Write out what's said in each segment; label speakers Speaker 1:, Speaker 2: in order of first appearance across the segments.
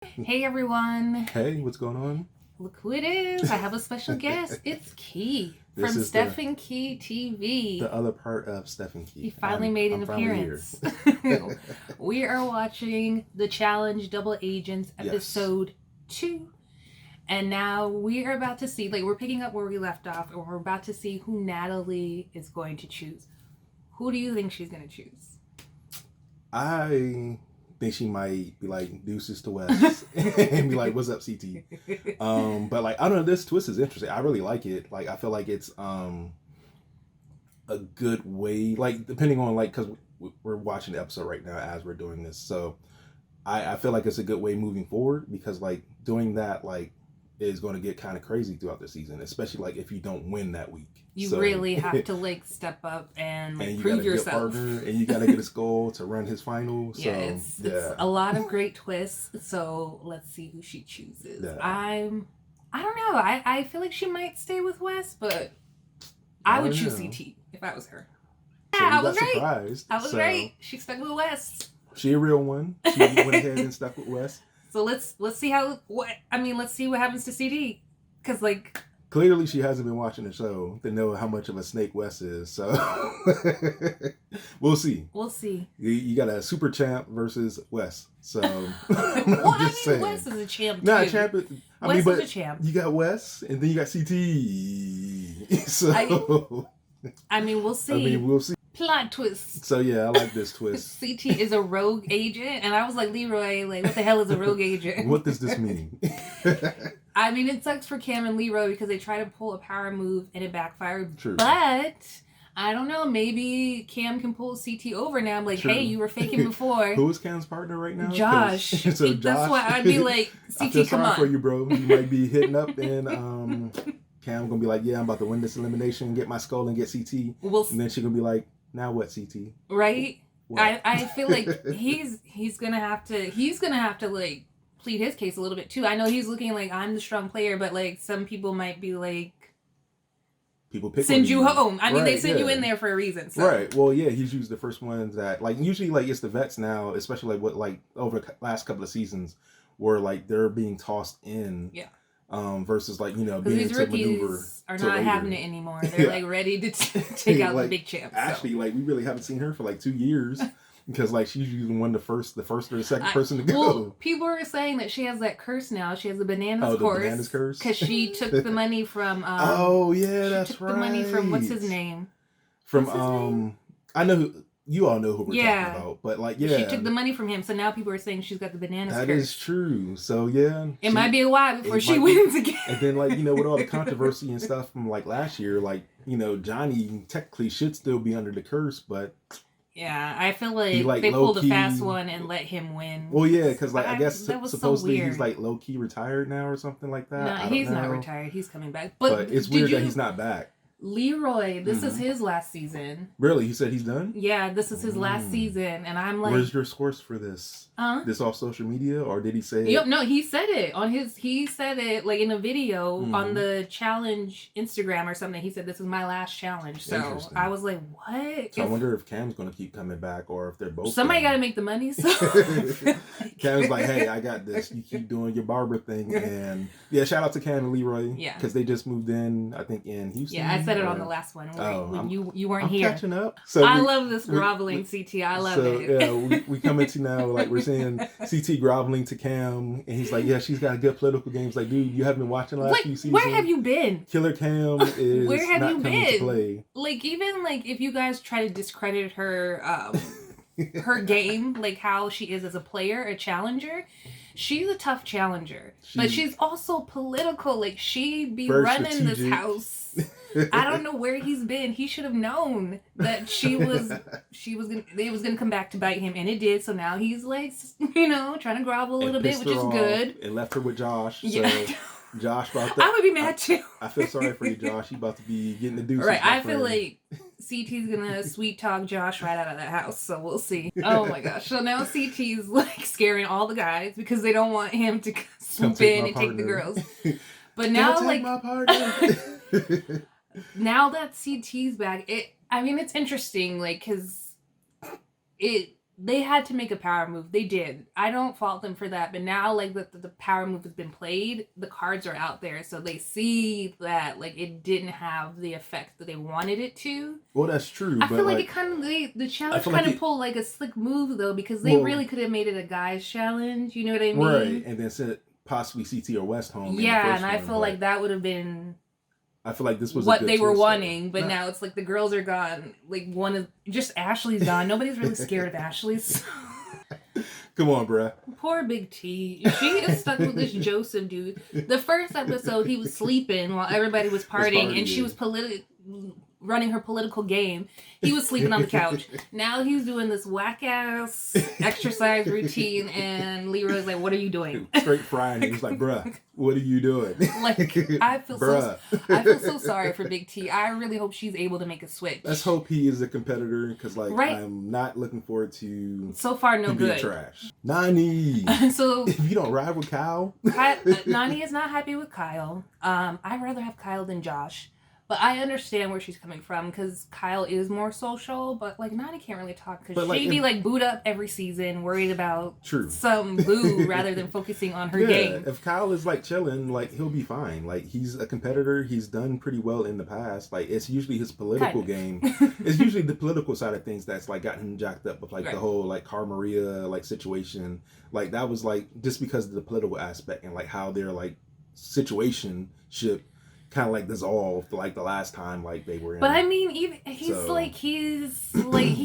Speaker 1: Hey everyone,
Speaker 2: Hey, what's going on?
Speaker 1: look who it is. I have a special guest. It's Key
Speaker 2: This
Speaker 1: from
Speaker 2: is
Speaker 1: Stephen Key TV.
Speaker 2: the other part of Stephen
Speaker 1: He
Speaker 2: Key.
Speaker 1: finally made an
Speaker 2: I'm finally here.
Speaker 1: appearance. We are watching The Challenge Double Agents
Speaker 2: Yes.
Speaker 1: episode 2. And now we are about to see, we're picking up where we left off, and we're about to see who Natalie is going to choose. Who do you think she's going to choose?
Speaker 2: I think she might be like deuces to Wes and be like, "What's up, CT?" But like I don't know, this twist is interesting. I really like it. Like I feel like it's a good way. Like depending on like because we're watching the episode right now as we're doing this, so I feel like it's a good way moving forward because like doing that like is going to get kind of crazy throughout the season, especially like if you don't win that week.
Speaker 1: You really have to step up and
Speaker 2: and you
Speaker 1: prove
Speaker 2: got a
Speaker 1: yourself.
Speaker 2: good partner, and you got to get a skull to run his final. So
Speaker 1: It's a lot of great twists. So let's see who she chooses.
Speaker 2: Yeah.
Speaker 1: I don't know. I feel like she might stay with Wes, but I would choose CT if I was her.
Speaker 2: So
Speaker 1: Yeah,
Speaker 2: I was right. Surprised.
Speaker 1: I was right. She stuck with Wes.
Speaker 2: She a real one. She went ahead and stuck with Wes.
Speaker 1: So let's see let's see what happens to CD, because like
Speaker 2: clearly she hasn't been watching the show to know how much of a snake Wes is. So we'll see.
Speaker 1: We'll see.
Speaker 2: You got a super champ versus Wes. So
Speaker 1: well, Wes is a champ.
Speaker 2: Nah, champ.
Speaker 1: Wes is a champ.
Speaker 2: You got Wes, and then you got CT. So
Speaker 1: we'll see.
Speaker 2: We'll see.
Speaker 1: Plot twist.
Speaker 2: So yeah, I like this twist.
Speaker 1: CT is a rogue agent, and I was like, Leroy, like, what the hell is a rogue agent?
Speaker 2: What does this mean?
Speaker 1: It sucks for Cam and Leroy because they try to pull a power move and it backfired.
Speaker 2: True.
Speaker 1: But I don't know, maybe Cam can pull CT over now. I'm like,
Speaker 2: True.
Speaker 1: hey, you were faking before.
Speaker 2: Who is Cam's partner right now?
Speaker 1: Josh. So
Speaker 2: Josh,
Speaker 1: that's why I'd be like, CT,
Speaker 2: I feel
Speaker 1: come
Speaker 2: sorry
Speaker 1: on.
Speaker 2: for you, bro. You might be hitting up and Cam gonna be like, yeah, I'm about to win this elimination, get my skull and get CT. And then she gonna be like, now what, CT?
Speaker 1: Right? What? I feel like he's gonna have to like plead his case a little bit too. I know he's looking like I'm the strong player, but like some people might be like,
Speaker 2: people pick
Speaker 1: send you home. They send you in there for a reason. So.
Speaker 2: Right. Well, yeah, he's used the first ones that like usually like it's the vets now, especially like what like over the last couple of seasons where like they're being tossed in.
Speaker 1: Yeah.
Speaker 2: Versus like being
Speaker 1: these
Speaker 2: to maneuver
Speaker 1: are not having it anymore. They're like ready to take out the big champs.
Speaker 2: Actually, like we really haven't seen her for like 2 years because like she's usually the first or the second person to go.
Speaker 1: Well, people are saying that she has that curse now. She has the bananas curse because she took the money from.
Speaker 2: Oh yeah, that's right.
Speaker 1: The money from what's his name?
Speaker 2: From I know who. You all know who we're talking about, but like, yeah.
Speaker 1: She took the money from him, so now people are saying she's got the bananas curse.
Speaker 2: That is true. So, yeah.
Speaker 1: It might be a while before she wins again.
Speaker 2: And then, like, with all the controversy and stuff from, like, last year, like, Johnny technically should still be under the curse, but...
Speaker 1: Yeah, I feel like they pulled a fast one and let him win.
Speaker 2: Well, yeah, because, like, I guess supposedly
Speaker 1: so
Speaker 2: he's, like, low-key retired now or something like that.
Speaker 1: No, he's not retired. He's coming back. But
Speaker 2: it's weird that he's not back.
Speaker 1: Leroy, this is his last season.
Speaker 2: Really? He said he's done?
Speaker 1: Yeah, this is his last season, and I'm like,
Speaker 2: where's your source for this? This off social media, or did he say it?
Speaker 1: No, he said it on his. He said it like in a video on the challenge Instagram or something. He said, "This is my last challenge." So I was like, "What?"
Speaker 2: So I wonder if Cam's gonna keep coming back, or if they're both.
Speaker 1: Somebody got to make the money. So
Speaker 2: Cam's like, "Hey, I got this. You keep doing your barber thing." And yeah, shout out to Cam and Leroy.
Speaker 1: Yeah,
Speaker 2: because they just moved in. I think in Houston.
Speaker 1: Yeah, I said it on the last one. When you weren't here.
Speaker 2: Catching up. So
Speaker 1: I love this groveling CT. I love it.
Speaker 2: Yeah, we come into now like we're seeing CT groveling to Cam, and he's like, "Yeah, she's got good political games." Like, dude, you haven't been watching the last few seasons.
Speaker 1: Where have you been?
Speaker 2: Killer Cam is
Speaker 1: where have
Speaker 2: not
Speaker 1: you
Speaker 2: coming
Speaker 1: been?
Speaker 2: to play.
Speaker 1: Like, even like if you guys try to discredit her, her game, like how she is as a player, a challenger. She's a tough challenger, but she's also political. Like, she be running
Speaker 2: strategic.
Speaker 1: this house. I don't know where he's been. He should have known that it was gonna come back to bite him, and it did. So now he's like, trying to grovel a little bit, which is good.
Speaker 2: It left her with Josh.
Speaker 1: Yeah.
Speaker 2: So Josh about to.
Speaker 1: I would be mad too.
Speaker 2: I feel sorry for you, Josh. He's about to be getting the deuces.
Speaker 1: Right. I feel like CT's gonna sweet talk Josh right out of that house, so we'll see. Oh my gosh. So now CT's like scaring all the guys because they don't want him to swoop in and take the girls. But now, like, now that CT's back, it's interesting, like, because they had to make a power move. They did. I don't fault them for that. But now, like, the power move has been played, the cards are out there. So they see that, like, it didn't have the effect that they wanted it to.
Speaker 2: Well, that's true.
Speaker 1: I feel like it kind of, the challenge kind of pulled, like, a slick move, though, because they really could have made it a guy's challenge. You know what I mean?
Speaker 2: Right. And then sent possibly CT or West home.
Speaker 1: Yeah, and I feel like that would have been...
Speaker 2: I feel like this was
Speaker 1: what they were wanting, but now it's like the girls are gone. Like one of just Ashley's gone. Nobody's really scared of Ashley's.
Speaker 2: Come on, bruh.
Speaker 1: Poor Big T. She is stuck with this Joseph dude. The first episode, he was sleeping while everybody was partying, and she was running her political game. He was sleeping on the couch. Now he's doing this whack ass exercise routine, and Leroy's like, "What are you doing?"
Speaker 2: Straight frying. He's like, "Bruh, what are you doing?"
Speaker 1: Like, I feel so sorry for Big T. I really hope she's able to make a switch.
Speaker 2: Let's hope he is a competitor, because I'm not looking forward to
Speaker 1: so far no good
Speaker 2: trash. Nani.
Speaker 1: So
Speaker 2: if you don't ride with Kyle,
Speaker 1: Nani is not happy with Kyle. I'd rather have Kyle than Josh. But I understand where she's coming from, because Kyle is more social, but, like, Nani can't really talk, because she'd be, like, booed up every season, worried about some boo, rather than focusing on her game.
Speaker 2: If Kyle is, like, chilling, like, he'll be fine. Like, he's a competitor. He's done pretty well in the past. Like, it's usually his political game. It's usually the political side of things that's, like, gotten him jacked up with, like, the whole, like, Cara Maria, like, situation. Like, that was, like, just because of the political aspect and, like, how their, like, situationship kind of like dissolved like the last time like they were in.
Speaker 1: But I mean, even he's like he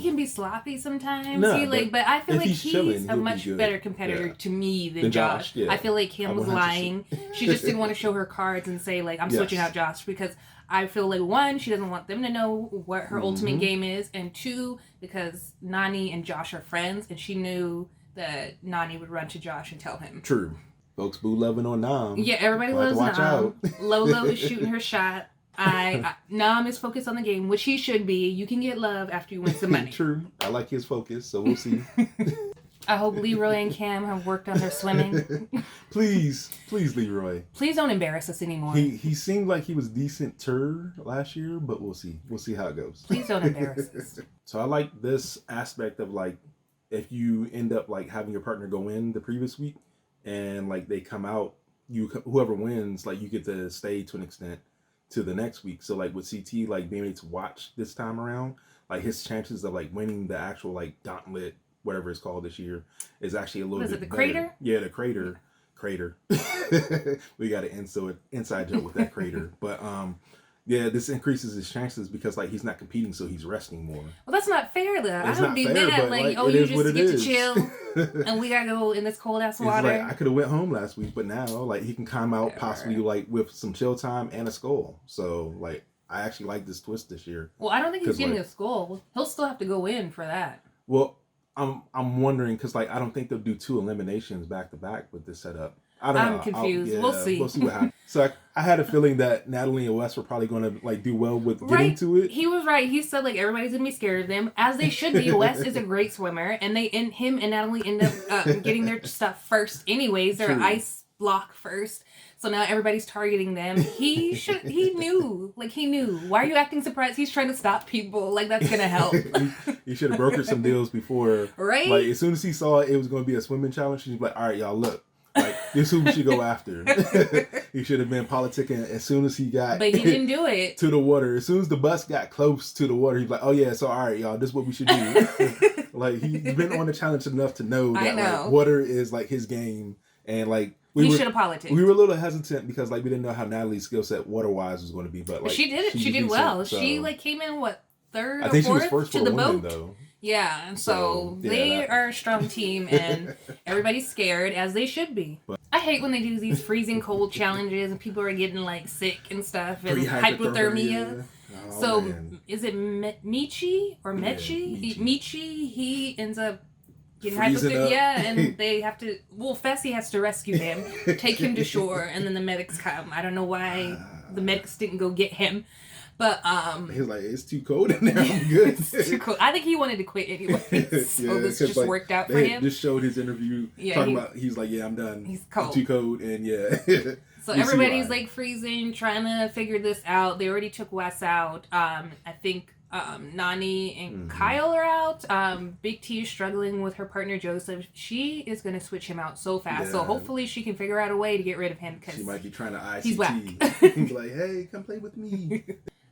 Speaker 1: can be sloppy sometimes. But I feel like he's a much better competitor to me than Josh. I feel like Kim was lying. She just didn't want to show her cards and say like, I'm switching out Josh, because I feel like, one, she doesn't want them to know what her ultimate game is, and two, because Nani and Josh are friends, and she knew that Nani would run to Josh and tell him.
Speaker 2: True. Folks boo loving on Nam.
Speaker 1: Yeah, everybody loves Nam. Lolo is shooting her shot. Nam is focused on the game, which he should be. You can get love after you win some money.
Speaker 2: True. I like his focus, so we'll see.
Speaker 1: I hope Leroy and Cam have worked on their swimming.
Speaker 2: Please, Leroy.
Speaker 1: Please don't embarrass us anymore.
Speaker 2: He seemed like he was decent last year, but we'll see. We'll see how it goes.
Speaker 1: Please don't embarrass us.
Speaker 2: So I like this aspect of like, if you end up like having your partner go in the previous week, and like they come out, whoever wins, like you get to stay to an extent to the next week. So like with CT, like being able to watch this time around, like his chances of like winning the actual like gauntlet, whatever it's called this year, is actually a little bit better.
Speaker 1: Crater?
Speaker 2: Yeah, the crater. We got an inside joke with that crater, but yeah, this increases his chances because like he's not competing, so he's resting more.
Speaker 1: Well, that's not fair though. I don't be mad like, oh, you just get to chill, and we gotta go in this cold ass water.
Speaker 2: Like, I could have went home last week, but now like he can come out possibly like with some chill time and a skull. So like I actually like this twist this year.
Speaker 1: Well, I don't think he's getting a skull. He'll still have to go in for that.
Speaker 2: Well, I'm wondering because like I don't think they'll do 2 eliminations back to back with this setup. I'm
Speaker 1: confused. We'll see.
Speaker 2: We'll see what happens. So I had a feeling that Natalie and Wes were probably going to like do well with getting to it.
Speaker 1: He was right. He said like everybody's gonna be scared of them, as they should be. Wes is a great swimmer, and him and Natalie end up getting their stuff first. Anyways, their ice block first. So now everybody's targeting them. He knew. Why are you acting surprised? He's trying to stop people. Like, that's going to help.
Speaker 2: He should have brokered some deals before.
Speaker 1: Right?
Speaker 2: Like, as soon as he saw it was going to be a swimming challenge, he'd be like, all right, y'all, look. Like, this is who we should go after. He should have been politicking as soon as he got...
Speaker 1: But he didn't do it.
Speaker 2: ...to the water. As soon as the bus got close to the water, he's like, oh, yeah, so all right, y'all, this is what we should do. Like, he's been on the challenge enough to know that, like, water is, like, his game. And, like...
Speaker 1: He should have politicked.
Speaker 2: We were a little hesitant because like we didn't know how Natalie's skill set water-wise was going to be, but like
Speaker 1: she did it. She did well. So. She like came in third or fourth
Speaker 2: she was first to the boat. Though.
Speaker 1: Yeah, and so they are a strong team, and everybody's scared as they should be. But I hate when they do these freezing cold challenges and people are getting like sick and stuff and hypothermia. Oh, so man. Is it Michi or Mechi?
Speaker 2: Yeah,
Speaker 1: Michi, he ends up getting hypothermia, and they have to. Well, Fessy has to rescue him, take him to shore, and then the medics come. I don't know why the medics didn't go get him, but
Speaker 2: he was like, "It's too cold in there. I'm good."
Speaker 1: It's too cold. I think he wanted to quit anyway, so this just like, worked out for him.
Speaker 2: Just showed his interview talking about. He's like, "Yeah, I'm done.
Speaker 1: He's cold.
Speaker 2: It's too cold," and
Speaker 1: So everybody's like freezing, trying to figure this out. They already took Wes out. I think Nani and Kyle are out. Big T is struggling with her partner Joseph. She is going to switch him out so fast. Yeah. So hopefully she can figure out a way to get rid of him because
Speaker 2: she might be trying to ICT.
Speaker 1: He's whack.
Speaker 2: Be like, hey, come play with me.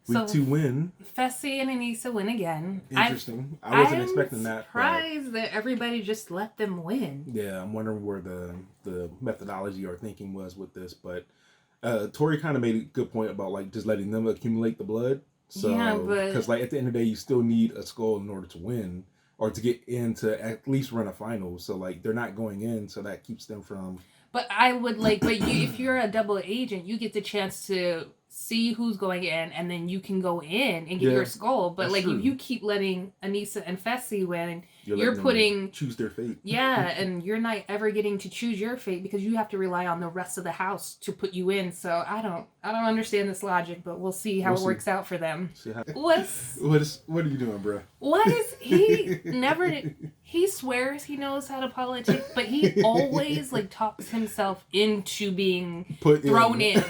Speaker 2: Week 2 win.
Speaker 1: Fessy and Aneesa win again.
Speaker 2: Interesting. I wasn't expecting that.
Speaker 1: Surprised that everybody just let them win.
Speaker 2: Yeah, I'm wondering where the methodology or thinking was with this, but Tori kind of made a good point about like just letting them accumulate the blood. So,
Speaker 1: yeah, but
Speaker 2: because like at the end of the day, you still need a skull in order to win or to get in to at least run a final. So like they're not going in, so that keeps them from.
Speaker 1: But I would like, but if you're a double agent, you get the chance to see who's going in, and then you can go in and get your skull. But like, if you keep letting Aneesa and Fessy win, you're putting
Speaker 2: choose their fate.
Speaker 1: Yeah, and you're not ever getting to choose your fate because you have to rely on the rest of the house to put you in. So I don't understand this logic, but we'll see how it works out for them.
Speaker 2: What are you doing, bro?
Speaker 1: What is he never? He swears he knows how to politic, but he always like talks himself into being thrown in.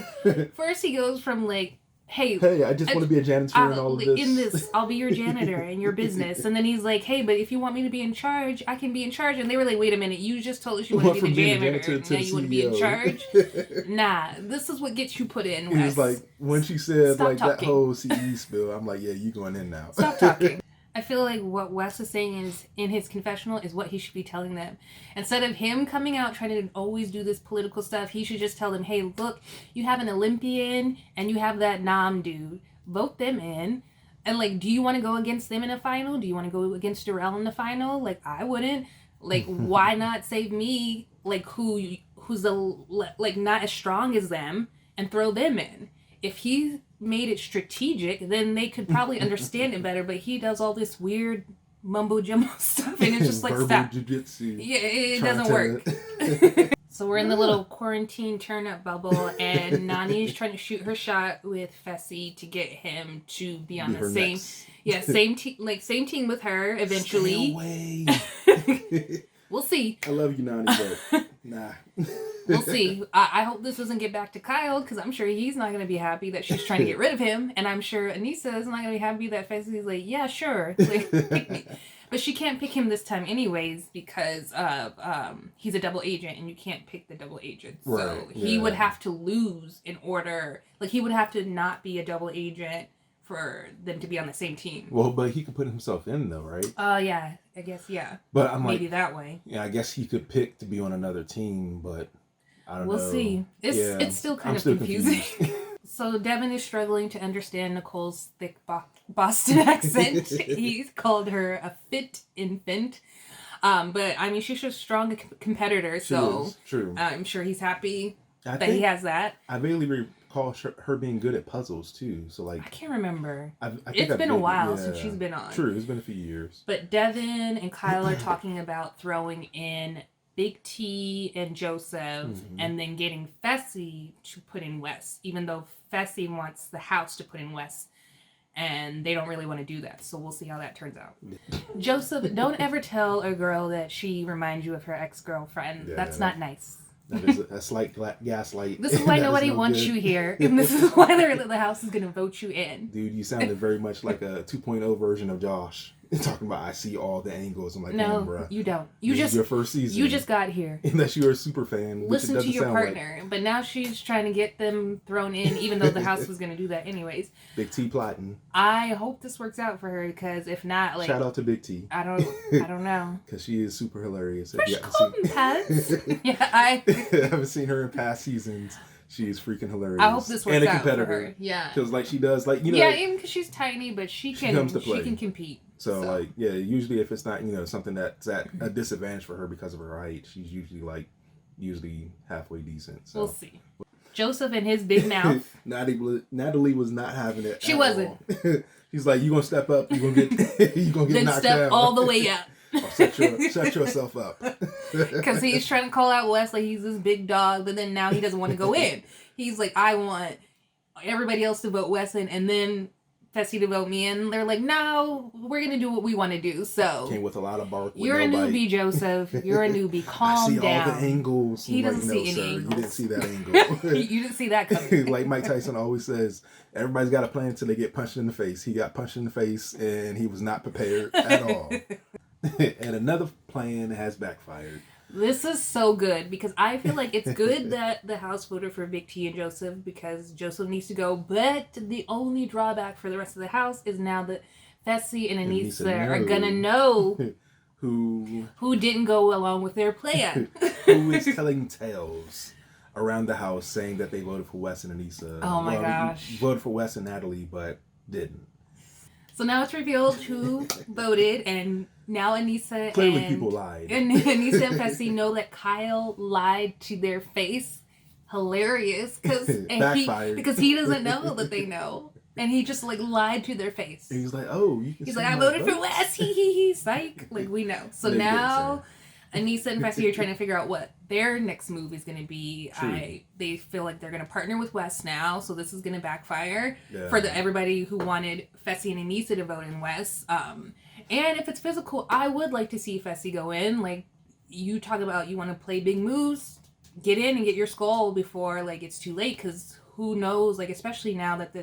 Speaker 1: First, he goes from like, hey, I
Speaker 2: just want to be a janitor in all of this.
Speaker 1: In this, I'll be your janitor in your business. And then he's like, hey, but if you want me to be in charge, I can be in charge. And they were like, wait a minute, you just told us you want to be the janitor, and now you want to be in charge? Nah, this is what gets you put in, Wes.
Speaker 2: He was like, when she said Stop like talking. That whole CE spill, I'm like, yeah, you going in now.
Speaker 1: Stop talking. I feel like what Wes is saying is in his confessional is what he should be telling them. Instead of him coming out trying to always do this political stuff, he should just tell them, hey, look, you have an Olympian and you have that Nam dude. Vote them in. And, like, do you want to go against them in a final? Do you want to go against Darrell in the final? Like, I wouldn't. Like, why not save me, like, who's like not as strong as them and throw them in? If he made it strategic, then they could probably understand it better. But he does all this weird mumbo jumbo stuff, and it's just like stop.
Speaker 2: Jiu-jitsu,
Speaker 1: yeah, it doesn't work. So we're in the little quarantine turn-up bubble, and Nani's trying to shoot her shot with Fessy to get him to be on the same, same team with her eventually.
Speaker 2: Stay away.
Speaker 1: We'll see.
Speaker 2: I love you, Nani, but nah.
Speaker 1: We'll see. I hope this doesn't get back to Kyle, because I'm sure he's not going to be happy that she's trying to get rid of him. And I'm sure Aneesa is not going to be happy that Fessy's like, yeah, sure. Like, pick me. But she can't pick him this time anyways, because he's a double agent, and you can't pick the double agent. So he would have to lose in order. Like, he would have to not be a double agent for them to be on the same team.
Speaker 2: Well, but he could put himself in, though, right?
Speaker 1: Yeah. I guess, yeah.
Speaker 2: But I'm
Speaker 1: maybe that way.
Speaker 2: Yeah, I guess he could pick to be on another team, but I don't know.
Speaker 1: We'll see. It's still kind of confusing. So Devin is struggling to understand Nicole's thick Boston accent. He's called her a fit infant. But, I mean, she's a strong competitor, so
Speaker 2: true.
Speaker 1: I'm sure he's happy that he has that.
Speaker 2: I vaguely recall her being good at puzzles, too. So like I
Speaker 1: can't remember.
Speaker 2: I think
Speaker 1: it's been a while since she's been on.
Speaker 2: True, it's been a few years.
Speaker 1: But Devin and Kyle are talking about throwing in Big T and Joseph, and then getting Fessy to put in Wes, even though Fessy wants the house to put in Wes, and they don't really want to do that. So we'll see how that turns out. Joseph, don't ever tell a girl that she reminds you of her ex-girlfriend. Yeah, that's not nice.
Speaker 2: That is a slight gaslight.
Speaker 1: This is why nobody wants you here, and this is why the house is going to vote you in.
Speaker 2: Dude, you sounded very much like a 2.0 version of Josh. Talking about, I see all the angles. I'm like,
Speaker 1: no,
Speaker 2: bro.
Speaker 1: You don't.
Speaker 2: This is your first season.
Speaker 1: You just got here.
Speaker 2: Unless you're a super fan.
Speaker 1: Listen to your partner. Like. But now she's trying to get them thrown in, even though the house was going to do that anyways.
Speaker 2: Big T plotting.
Speaker 1: I hope this works out for her, because if not, like...
Speaker 2: Shout out to Big T.
Speaker 1: I don't know.
Speaker 2: Because she is super hilarious.
Speaker 1: Fresh Colton Pets. Yeah, I
Speaker 2: haven't seen her in past seasons. She is freaking hilarious.
Speaker 1: I hope this works out for her. Yeah.
Speaker 2: Because like she does, like,
Speaker 1: Yeah, even because she's tiny, but she can compete.
Speaker 2: So like, yeah, usually if it's not, something that's at a disadvantage for her because of her height, she's usually halfway decent. So
Speaker 1: we'll see. Joseph and his big mouth.
Speaker 2: Natalie was not having it.
Speaker 1: She wasn't.
Speaker 2: He's like, you gonna step up, you gonna get
Speaker 1: then
Speaker 2: knocked
Speaker 1: step
Speaker 2: down.
Speaker 1: all the way up.
Speaker 2: Set yourself up.
Speaker 1: Because he's trying to call out Wes like he's this big dog, but then now he doesn't want to go in. He's like, I want everybody else to vote Wes in, and then Fessy to vote me in. They're like, no, we're going to do what we want to do. So
Speaker 2: Came with a lot of bark.
Speaker 1: You're a newbie, Joseph. You're a newbie. Calm down.
Speaker 2: I see all the angles.
Speaker 1: He doesn't see any
Speaker 2: sir,
Speaker 1: angles.
Speaker 2: You didn't see that angle.
Speaker 1: You didn't see that coming.
Speaker 2: Like Mike Tyson always says, everybody's got a plan until they get punched in the face. He got punched in the face and he was not prepared at all. And another plan has backfired.
Speaker 1: This is so good because I feel like it's good that the House voted for Big T and Joseph because Joseph needs to go. But the only drawback for the rest of the House is now that Fessy and Aneesa are gonna know who didn't go along with their plan.
Speaker 2: Who is telling tales around the house saying that they voted for Wes and Aneesa.
Speaker 1: Oh my gosh.
Speaker 2: Voted for Wes and Natalie, but didn't.
Speaker 1: So now it's revealed who voted, and now Aneesa
Speaker 2: Clearly people lied.
Speaker 1: And Aneesa and Fessy know that Kyle lied to their face. Hilarious. Because he doesn't know that they know. And he just like lied to their face.
Speaker 2: And he's like, oh, you can
Speaker 1: He's like, I voted for Wes. He. Psych. Like, we know. So now Aneesa and Fessy are trying to figure out what their next move is going to be. They feel like they're going to partner with Wes now, so this is going to backfire for everybody who wanted Fessy and Aneesa to vote in Wes. And if it's physical, I would like to see Fessy go in. Like, you talk about you want to play big moves, get in and get your skull before like it's too late, because who knows, like, especially now that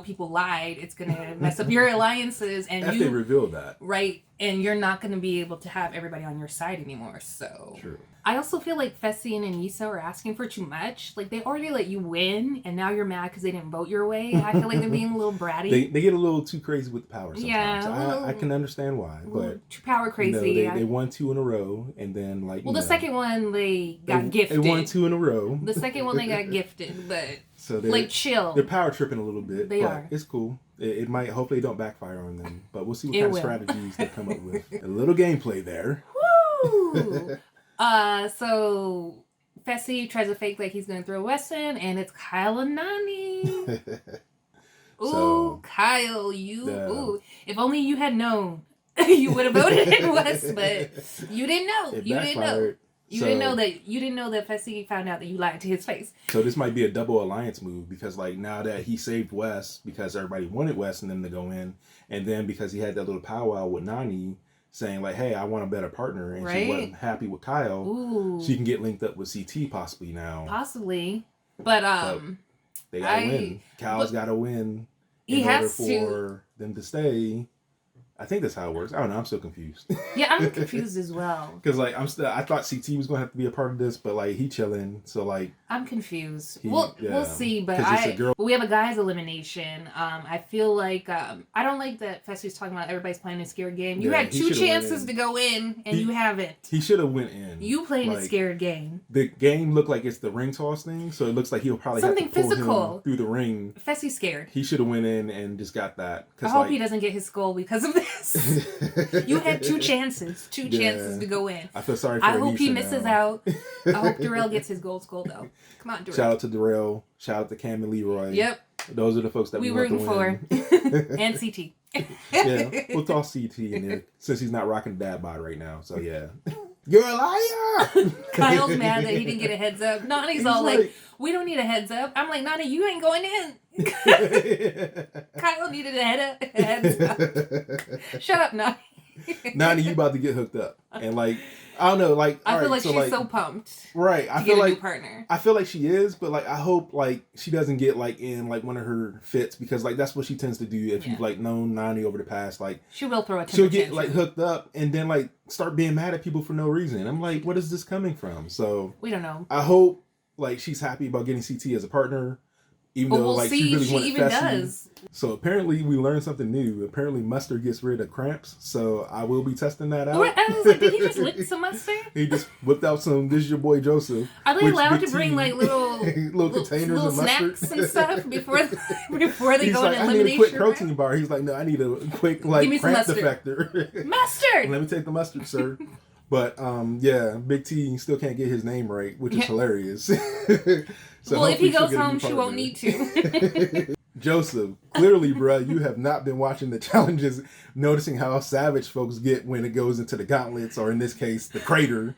Speaker 1: people lied, it's gonna mess up your alliances, and
Speaker 2: they reveal that,
Speaker 1: right? And you're not gonna be able to have everybody on your side anymore. So
Speaker 2: true.
Speaker 1: I also feel like Fessy and Aneesa are asking for too much. Like, they already let you win, and now you're mad because they didn't vote your way. I feel like they're being a little bratty.
Speaker 2: They get a little too crazy with the power sometimes.
Speaker 1: Yeah,
Speaker 2: I can understand why, but
Speaker 1: too power crazy.
Speaker 2: They won 2 in a row, and then
Speaker 1: the second one they got gifted.
Speaker 2: They won 2 in a row.
Speaker 1: The second one they got gifted, but
Speaker 2: so
Speaker 1: chill.
Speaker 2: They're power tripping a little bit.
Speaker 1: They are.
Speaker 2: It's cool. It might, hopefully, don't backfire on them, but we'll see what kind of strategies they come up with. A little gameplay there.
Speaker 1: Woo! So Fessy tries to fake like he's gonna throw Weston, and it's Kyle and Nany. Ooh, Kyle, ooh. If only you had known, you would have voted in Wes, but you didn't know. You didn't know that Fessy found out that you lied to his face.
Speaker 2: So this might be a double alliance move, because like now that he saved Wes because everybody wanted Wes and them to go in, and then because he had that little powwow with Nany saying like, hey, I want a better partner, and she wasn't happy with Kyle.
Speaker 1: Ooh.
Speaker 2: She can get linked up with CT possibly now.
Speaker 1: Possibly. But
Speaker 2: they gotta win. Kyle's gotta win in order for them to stay. I think that's how it works. I don't know. I'm still confused.
Speaker 1: Yeah, I'm confused as well. Because
Speaker 2: like I thought CT was gonna have to be a part of this, but like he chilling. So like
Speaker 1: I'm confused. We'll see. But we have a guys elimination. I feel like I don't like that Fessy's talking about everybody's playing a scared game. You had 2 chances to go in, and you haven't.
Speaker 2: He should have went in.
Speaker 1: You played a scared game.
Speaker 2: The game looked like it's the ring toss thing, so it looks like he'll probably have to pull him through the ring.
Speaker 1: Fessy's scared.
Speaker 2: He should have went in and just got that.
Speaker 1: I hope he doesn't get his skull because of this. You had 2 chances to go in.
Speaker 2: I feel sorry for
Speaker 1: I hope he misses out. I hope Darrell gets his gold skull though. Come on, Darrell.
Speaker 2: Shout out to Darrell. Shout out to Cam and Leroy.
Speaker 1: Yep.
Speaker 2: Those are the folks that we
Speaker 1: rooting for. And CT.
Speaker 2: Yeah, we'll toss CT in there since he's not rocking dad bod right now. So yeah. You're a liar!
Speaker 1: Kyle's mad that he didn't get a heads up. Nany's all like, we don't need a heads up. I'm like, Nany, you ain't going in. Kyle needed a heads up. Shut up, Nany.
Speaker 2: Nany, you about to get hooked up. And like, I don't know, like
Speaker 1: I feel like she's so pumped.
Speaker 2: Right.
Speaker 1: I feel like a new partner.
Speaker 2: I feel like she is, but like I hope like she doesn't get like in like one of her fits, because like that's what she tends to do if you've like known Nany over the past, like
Speaker 1: she will throw a temper
Speaker 2: she'll get like hooked up and then like start being mad at people for no reason. I'm like, what is this coming from? So
Speaker 1: we don't know.
Speaker 2: I hope like she's happy about getting CT as a partner. Even though like she really wanted Fessy. So apparently we learned something new. Apparently mustard gets rid of cramps. So I will be testing that out.
Speaker 1: I was like, did he just lick some mustard?
Speaker 2: He just whipped out some. This is your boy Joseph.
Speaker 1: Are they allowed to bring like little
Speaker 2: containers
Speaker 1: little
Speaker 2: of mustard
Speaker 1: snacks and stuff before they go
Speaker 2: like,
Speaker 1: in elimination?
Speaker 2: I need a quick protein bar. He's like, no, I need a quick like cramp defector.
Speaker 1: Mustard.
Speaker 2: Let me take the mustard, sir. But yeah, Big T still can't get his name right, which is hilarious.
Speaker 1: So well, if he goes home, she won't need to.
Speaker 2: Joseph, clearly, bruh, you have not been watching the challenges, noticing how savage folks get when it goes into the gauntlets, or in this case, the crater.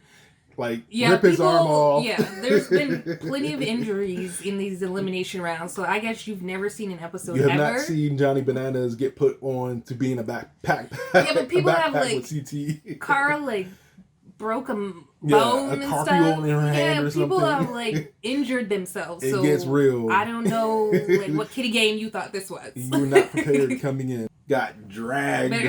Speaker 2: like
Speaker 1: Yeah,
Speaker 2: rip his arm off.
Speaker 1: Yeah, there's been plenty of injuries in these elimination rounds, so I guess you've never seen an episode
Speaker 2: You have
Speaker 1: ever.
Speaker 2: not seen Johnny Bananas get put on to be in a backpack.
Speaker 1: Yeah, but people have
Speaker 2: backpack
Speaker 1: like
Speaker 2: with CT.
Speaker 1: Carl like broke a bone
Speaker 2: a
Speaker 1: and
Speaker 2: carpio
Speaker 1: stuff.
Speaker 2: in her hand or
Speaker 1: people
Speaker 2: something.
Speaker 1: have like injured themselves.
Speaker 2: It
Speaker 1: so
Speaker 2: gets real.
Speaker 1: I don't know like what kitty game you thought this was.
Speaker 2: You were not prepared coming in. Got dragged.
Speaker 1: Better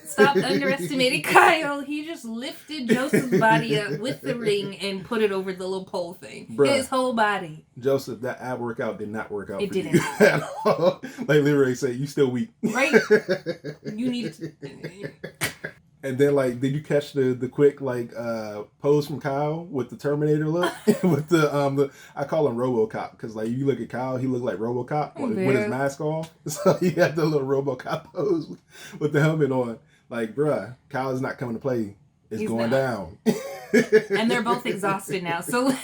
Speaker 1: stop underestimating Kyle. He just lifted Joseph's body up with the ring and put it over the little pole thing.
Speaker 2: Bruh.
Speaker 1: His whole body.
Speaker 2: Joseph, that ab workout did not work out
Speaker 1: It
Speaker 2: for
Speaker 1: didn't.
Speaker 2: you at all. Like Leroy said, you still weak.
Speaker 1: Right? You need to...
Speaker 2: And then, like, did you catch the quick like pose from Kyle with the Terminator look with the I call him RoboCop because like you look at Kyle, he looked like RoboCop with his mask off. So he had the little RoboCop pose with the helmet on. Like, bruh, Kyle is not coming to play. It's
Speaker 1: He's
Speaker 2: going
Speaker 1: not.
Speaker 2: down.
Speaker 1: And they're both exhausted now. So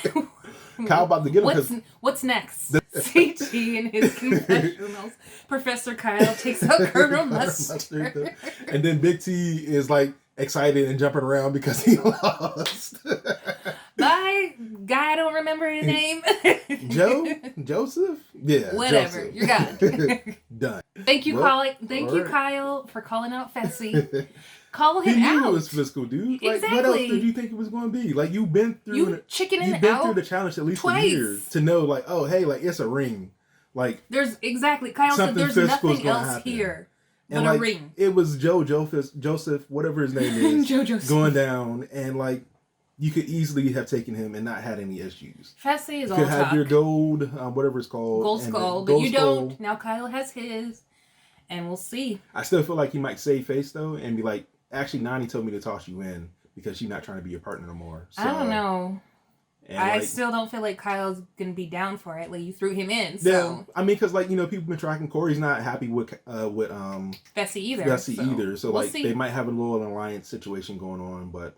Speaker 2: Kyle about to get him.
Speaker 1: What's next? CT and his confessionals. Professor Kyle takes out Colonel Mustard.
Speaker 2: And then Big T is like excited and jumping around because he lost.
Speaker 1: Bye, guy. I don't remember his name.
Speaker 2: Joseph? Yeah.
Speaker 1: Whatever.
Speaker 2: Joseph.
Speaker 1: You're gone.
Speaker 2: Done.
Speaker 1: Thank you, Kyle, for calling out Fessy. Call him
Speaker 2: he
Speaker 1: out.
Speaker 2: knew it was physical, dude. Like,
Speaker 1: Exactly.
Speaker 2: what else did you think it was going to be? Like, you've been through
Speaker 1: chickening
Speaker 2: through
Speaker 1: out
Speaker 2: the challenge at least
Speaker 1: twice.
Speaker 2: a year to know, like, oh, hey, like, it's a ring. Like,
Speaker 1: there's exactly. Kyle said there's nothing else here but
Speaker 2: and, like,
Speaker 1: a ring.
Speaker 2: It was Joseph, whatever his name is,
Speaker 1: Joseph
Speaker 2: going down, and like, you could easily have taken him and not had any issues.
Speaker 1: Fessy is
Speaker 2: you
Speaker 1: all
Speaker 2: could have
Speaker 1: talk.
Speaker 2: your gold, whatever it's called,
Speaker 1: Gold skull, but you don't. Now Kyle has his, and we'll see.
Speaker 2: I still feel like he might save face though, and be like, actually, Nani told me to toss you in because she's not trying to be your partner no more. So,
Speaker 1: I don't know. I
Speaker 2: like,
Speaker 1: still don't feel like Kyle's gonna be down for it. Like you threw him in. So.
Speaker 2: Yeah, I mean, because like people been tracking Corey's not happy with
Speaker 1: Fessy either.
Speaker 2: So
Speaker 1: we'll
Speaker 2: like
Speaker 1: see.
Speaker 2: they might have a little alliance situation going on, but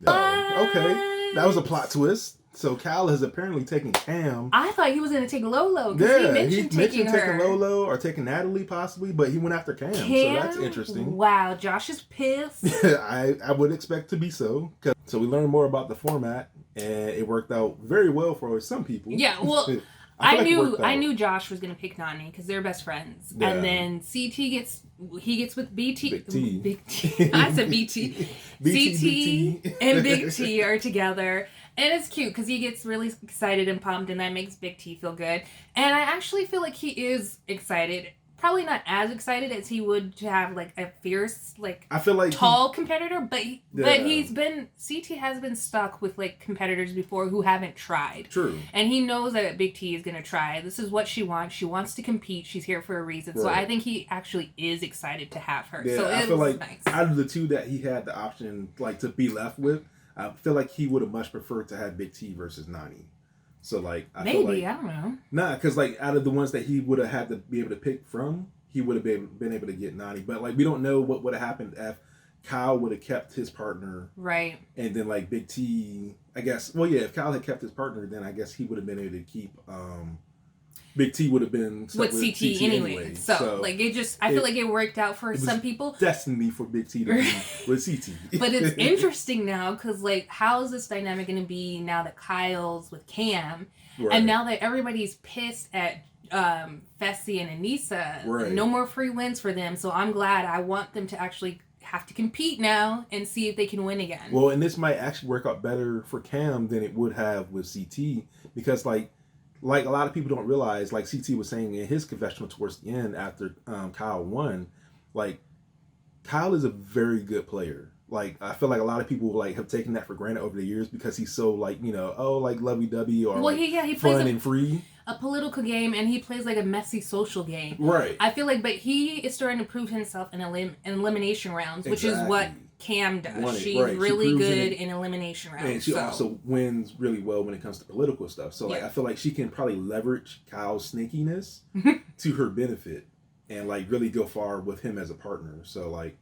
Speaker 2: okay, that was a plot twist. So Kyle has apparently taken Cam.
Speaker 1: I thought he was gonna take Lolo. Yeah, he mentioned taking
Speaker 2: Lolo or taking Natalie possibly, but he went after Cam. So that's interesting.
Speaker 1: Wow, Josh is pissed.
Speaker 2: I would expect to be so. So we learned more about the format, and it worked out very well for some people.
Speaker 1: Yeah, well, I knew Josh was gonna pick Nani because they're best friends,
Speaker 2: yeah.
Speaker 1: and then CT gets with BT.
Speaker 2: Big T.
Speaker 1: Big T. I said BT. CT and Big T are together. And it's cute because he gets really excited and pumped, and that makes Big T feel good. And I actually feel like he is excited. Probably not as excited as he would to have like a fierce, like
Speaker 2: I feel like
Speaker 1: tall competitor, but CT has been stuck with like competitors before who haven't tried.
Speaker 2: True.
Speaker 1: And he knows that Big T is gonna try. This is what she wants. She wants to compete. She's here for a reason. Right. So I think he actually is excited to have her.
Speaker 2: Yeah,
Speaker 1: so
Speaker 2: I feel like
Speaker 1: nice.
Speaker 2: Out of the two that he had the option like to be left with, I feel like he would have much preferred to have Big T versus Nani. So like I
Speaker 1: maybe
Speaker 2: feel like,
Speaker 1: I don't know.
Speaker 2: Nah, because like out of the ones that he would have had to be able to pick from, he would have been able to get Nani. But like we don't know what would have happened if Kyle would have kept his partner,
Speaker 1: right?
Speaker 2: And then like Big T, I guess. Well, yeah, if Kyle had kept his partner, then I guess he would have been able to keep. Big T would have been
Speaker 1: with CT anyway. So like it just, I feel like it worked out for some people.
Speaker 2: Destiny for Big T to be with CT.
Speaker 1: But it's interesting now because like how is this dynamic going to be now that Kyle's with Cam, right. And now that everybody's pissed at Fessy and Anissa, right. No more free wins for them. So I'm glad. I want them to actually have to compete now and see if they can win again.
Speaker 2: Well, and this might actually work out better for Cam than it would have with CT because like a lot of people don't realize, like CT was saying in his confessional towards the end after Kyle won, like Kyle is a very good player. Like I feel like a lot of people like have taken that for granted over the years because he's so like like lovey-dovey or he fun and free.
Speaker 1: A political game, and he plays like a messy social game.
Speaker 2: Right.
Speaker 1: I feel like, but he is starting to prove himself in elimination rounds, which is what Cam does. She's really good in elimination rounds.
Speaker 2: And she also wins really well when it comes to political stuff. So like I feel like she can probably leverage Kyle's sneakiness to her benefit and like really go far with him as a partner. So like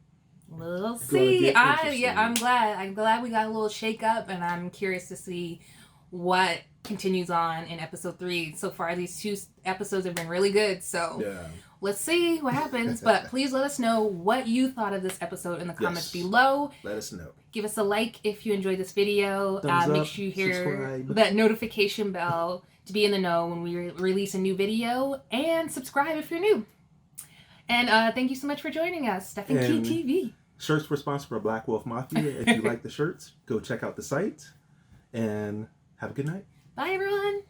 Speaker 1: we'll see. I'm glad we got a little shake up, and I'm curious to see what continues on in episode 3. So far these 2 episodes have been really good. So let's see what happens. But please let us know what you thought of this episode in the comments below.
Speaker 2: Let us know.
Speaker 1: Give us a like if you enjoyed this video.
Speaker 2: Thumbs
Speaker 1: Make
Speaker 2: up,
Speaker 1: sure you hear
Speaker 2: subscribe.
Speaker 1: that notification bell to be in the know when we release a new video. And subscribe if you're new. And thank you so much for joining us. Steph and Key TV.
Speaker 2: Shirts were sponsored by Black Wolf Mafia. If you like the shirts, go check out the site. And have a good night.
Speaker 1: Bye, everyone.